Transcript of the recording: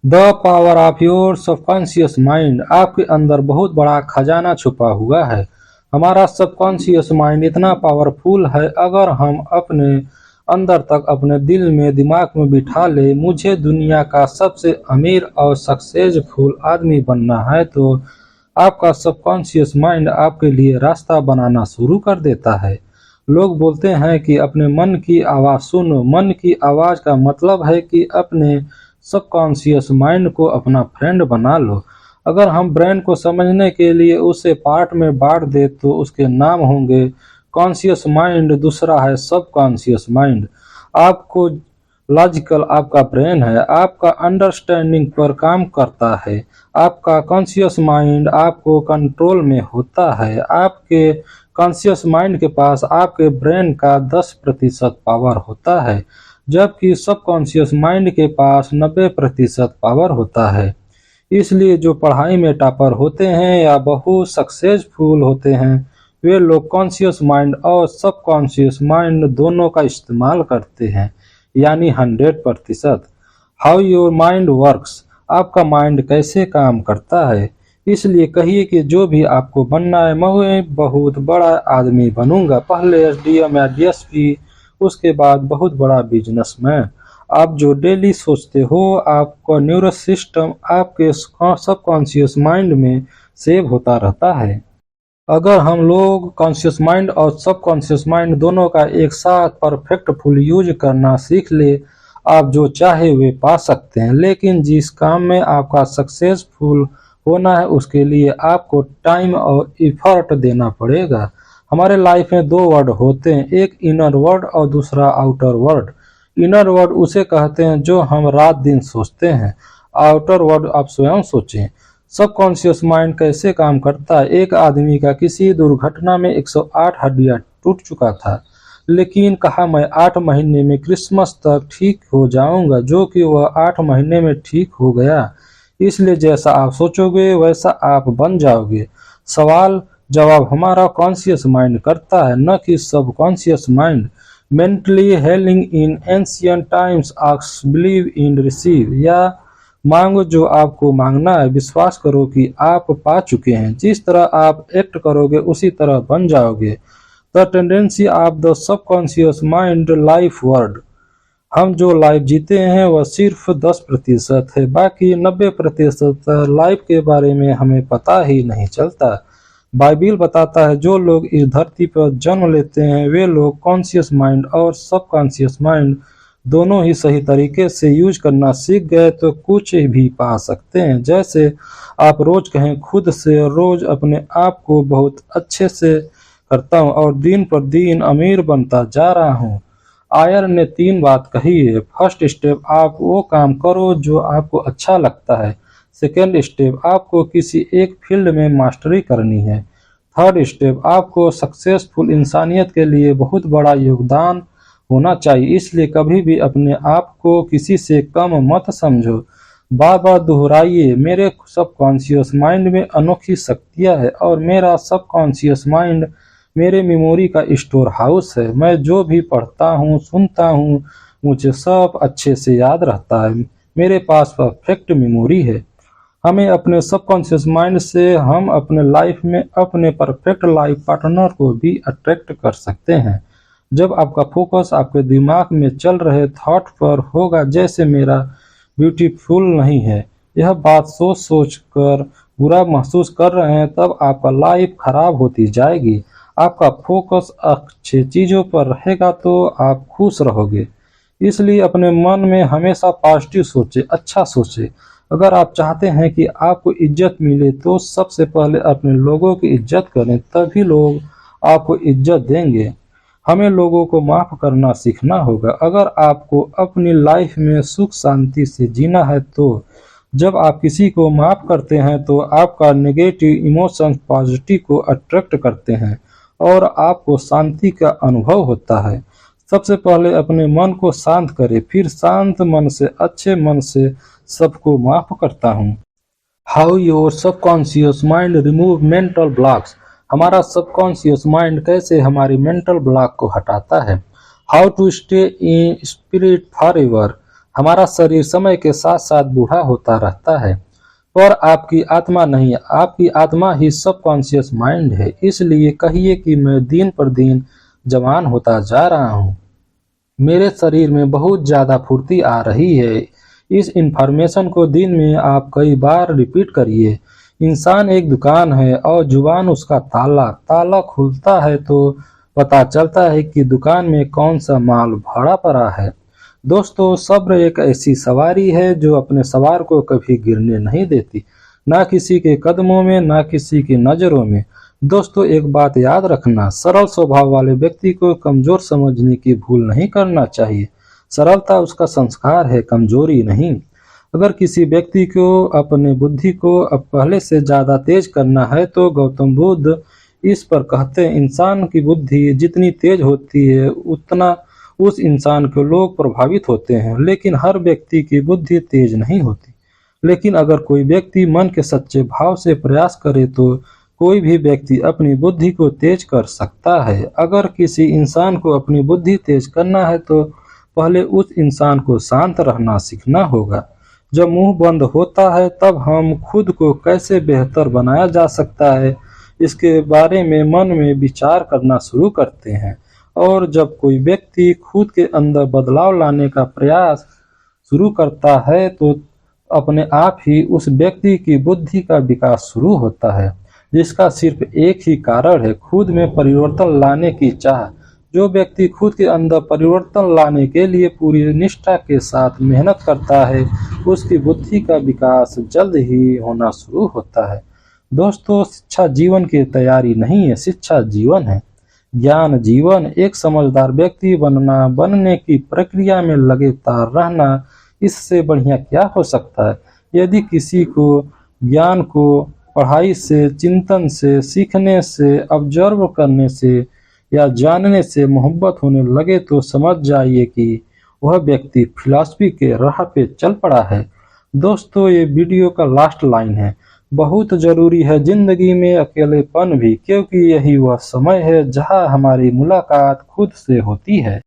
The power of your subconscious mind. आपके अंदर बहुत बड़ा खजाना छुपा हुआ है। हमारा सबकॉन्शियस माइंड इतना पावरफुल है, अगर हम अपने अंदर तक अपने दिल में दिमाग में बिठा ले मुझे दुनिया का सबसे अमीर और सक्सेसफुल आदमी बनना है, तो आपका सबकॉन्शियस माइंड आपके लिए रास्ता बनाना शुरू कर देता है। लोग बोलते हैं कि अपने मन की आवाज़ सुनो। मन की आवाज़ का मतलब है कि अपने सबकॉन्शियस माइंड को अपना फ्रेंड बना लो। अगर हम ब्रेन को समझने के लिए उसे पार्ट में बांट दे तो उसके नाम होंगे कॉन्शियस माइंड, दूसरा है सबकॉन्शियस माइंड। आपको लॉजिकल आपका ब्रेन है, आपका अंडरस्टैंडिंग पर काम करता है। आपका कॉन्शियस माइंड आपको कंट्रोल में होता है। आपके कॉन्शियस माइंड के पास आपके ब्रेन का 10% पावर होता है, जबकि सबकॉन्शियस माइंड के पास 90% पावर होता है। इसलिए जो पढ़ाई में टॉपर होते हैं या बहुत सक्सेसफुल होते हैं, वे लोग कॉन्शियस माइंड और सबकॉन्शियस माइंड दोनों का इस्तेमाल करते हैं, यानी 100%। How your mind works. आपका माइंड कैसे काम करता है। इसलिए कहिए कि जो भी आपको बनना है, मैं बहुत बड़ा आदमी बनूंगा, पहले एसडीएम या डीएसपी, उसके बाद बहुत बड़ा बिजनेसमैन। आप जो डेली सोचते हो, आपका न्यूरल सिस्टम आपके सबकॉन्शियस माइंड में सेव होता रहता है। अगर हम लोग कॉन्शियस माइंड और सबकॉन्शियस माइंड दोनों का एक साथ परफेक्ट फुल यूज करना सीख ले, आप जो चाहे वे पा सकते हैं। लेकिन जिस काम में आपका सक्सेसफुल होना है, उसके लिए आपको टाइम और इफर्ट देना पड़ेगा। हमारे लाइफ में दो वर्ड होते हैं, एक इनर वर्ड और दूसरा आउटर वर्ड। इनर वर्ड उसे कहते हैं जो हम रात दिन सोचते हैं। आउटर वर्ड आप स्वयं सोचें। सबकॉन्शियस माइंड कैसे काम करता है। एक आदमी का किसी दुर्घटना में 108 हड्डियां टूट चुका था, लेकिन कहा मैं 8 महीने में क्रिसमस तक ठीक हो जाऊंगा, जो कि वह 8 महीने में ठीक हो गया। इसलिए जैसा आप सोचोगे वैसा आप बन जाओगे। सवाल जवाब हमारा कॉन्शियस माइंड करता है, न कि subconscious mind. Mentally hailing in ancient times ask believe in receive. या मांगो जो आपको मांगना है, विश्वास करो कि आप पा चुके हैं। जिस तरह आप एक्ट करोगे उसी तरह बन जाओगे। The tendency of the subconscious mind life word. हम जो लाइफ जीते हैं वह सिर्फ 10% है, बाकी 90% लाइफ के बारे में हमें पता ही नहीं चलता। बाइबिल बताता है जो लोग इस धरती पर जन्म लेते हैं वे लोग कॉन्शियस माइंड और सबकॉन्शियस माइंड दोनों ही सही तरीके से यूज करना सीख गए तो कुछ भी पा सकते हैं। जैसे आप रोज कहें खुद से, रोज अपने आप को बहुत अच्छे से करता हूँ और दिन पर दिन अमीर बनता जा रहा हूँ। आयर ने 3 बात कही है। फर्स्ट स्टेप, आप वो काम करो जो आपको अच्छा लगता है। सेकेंड स्टेप, आपको किसी एक फील्ड में मास्टरी करनी है। थर्ड स्टेप, आपको सक्सेसफुल इंसानियत के लिए बहुत बड़ा योगदान होना चाहिए। इसलिए कभी भी अपने आप को किसी से कम मत समझो। बार बार दोहराइए, मेरे सबकॉन्शियस माइंड में अनोखी शक्तियाँ है और मेरा सबकॉन्शियस माइंड मेरे मेमोरी का स्टोर हाउस है। मैं जो भी पढ़ता हूँ, सुनता हूँ, मुझे सब अच्छे से याद रहता है। मेरे पास परफेक्ट मेमोरी है। हमें अपने सबकॉन्शियस माइंड से हम अपने लाइफ में अपने परफेक्ट लाइफ पार्टनर को भी अट्रैक्ट कर सकते हैं। जब आपका फोकस आपके दिमाग में चल रहे थॉट पर होगा, जैसे मेरा ब्यूटीफुल नहीं है, यह बात सोच सोच कर बुरा महसूस कर रहे हैं, तब आपका लाइफ खराब होती जाएगी। आपका फोकस अच्छे चीज़ों पर रहेगा तो आप खुश रहोगे। इसलिए अपने मन में हमेशा पॉजिटिव सोचे, अच्छा सोचे। अगर आप चाहते हैं कि आपको इज्जत मिले तो सबसे पहले अपने लोगों की इज्जत करें, तभी लोग आपको इज्जत देंगे। हमें लोगों को माफ़ करना सीखना होगा। अगर आपको अपनी लाइफ में सुख शांति से जीना है तो जब आप किसी को माफ़ करते हैं तो आपका नेगेटिव इमोशंस पॉजिटिव को अट्रैक्ट करते हैं और आपको शांति का अनुभव होता है। सबसे पहले अपने मन को शांत करें, फिर शांत मन से, अच्छे मन से सबको माफ़ करता हूँ। How your subconscious mind remove mental blocks. हमारा सबकॉन्शियस माइंड कैसे हमारी मेंटल ब्लॉक को हटाता है। How to stay in spirit forever. हमारा शरीर समय के साथ साथ बूढ़ा होता रहता है, पर आपकी आत्मा नहीं। आपकी आत्मा ही सबकॉन्शियस माइंड है। इसलिए कहिए कि मैं दिन पर दिन जवान होता जा रहा हूँ। मेरे शरीर में बहुत ज़्यादा फुर्ती आ रही है। इस इंफॉर्मेशन को दिन में आप कई बार रिपीट करिए। इंसान एक दुकान है और जुबान उसका ताला। ताला खुलता है तो पता चलता है कि दुकान में कौन सा माल भरा पड़ा है। दोस्तों, सब्र एक ऐसी सवारी है जो अपने सवार को कभी गिरने नहीं देती, ना किसी के कदमों में, ना किसी की नज़रों में। दोस्तों, एक बात याद रखना, सरल स्वभाव वाले व्यक्ति को कमजोर समझने की भूल नहीं करना चाहिए। सरलता उसका संस्कार है, कमजोरी नहीं। अगर किसी व्यक्ति को अपने बुद्धि को अब पहले से ज्यादा तेज करना है तो गौतम बुद्ध इस पर कहते हैं, इंसान की बुद्धि जितनी तेज होती है उतना उस इंसान के लोग प्रभावित होते हैं। लेकिन हर व्यक्ति की बुद्धि तेज नहीं होती। लेकिन अगर कोई व्यक्ति मन के सच्चे भाव से प्रयास करे तो कोई भी व्यक्ति अपनी बुद्धि को तेज कर सकता है। अगर किसी इंसान को अपनी बुद्धि तेज करना है तो पहले उस इंसान को शांत रहना सीखना होगा। जब मुंह बंद होता है तब हम खुद को कैसे बेहतर बनाया जा सकता है इसके बारे में मन में विचार करना शुरू करते हैं। और जब कोई व्यक्ति खुद के अंदर बदलाव लाने का प्रयास शुरू करता है तो अपने आप ही उस व्यक्ति की बुद्धि का विकास शुरू होता है, जिसका सिर्फ एक ही कारण है, खुद में परिवर्तन लाने की चाह। जो व्यक्ति खुद के अंदर परिवर्तन लाने के लिए पूरी निष्ठा के साथ मेहनत करता है उसकी बुद्धि का विकास जल्द ही होना शुरू होता है। दोस्तों, शिक्षा जीवन की तैयारी नहीं है, शिक्षा जीवन है। ज्ञान जीवन। एक समझदार व्यक्ति बनने की प्रक्रिया में लगातार रहना, इससे बढ़िया क्या हो सकता है। यदि किसी को ज्ञान को पढ़ाई से, चिंतन से, सीखने से, ऑब्जर्व करने से या जानने से मोहब्बत होने लगे तो समझ जाइए कि वह व्यक्ति फिलॉसफी के राह पे चल पड़ा है। दोस्तों, ये वीडियो का लास्ट लाइन है। बहुत जरूरी है जिंदगी में अकेलेपन भी, क्योंकि यही वह समय है जहां हमारी मुलाकात खुद से होती है।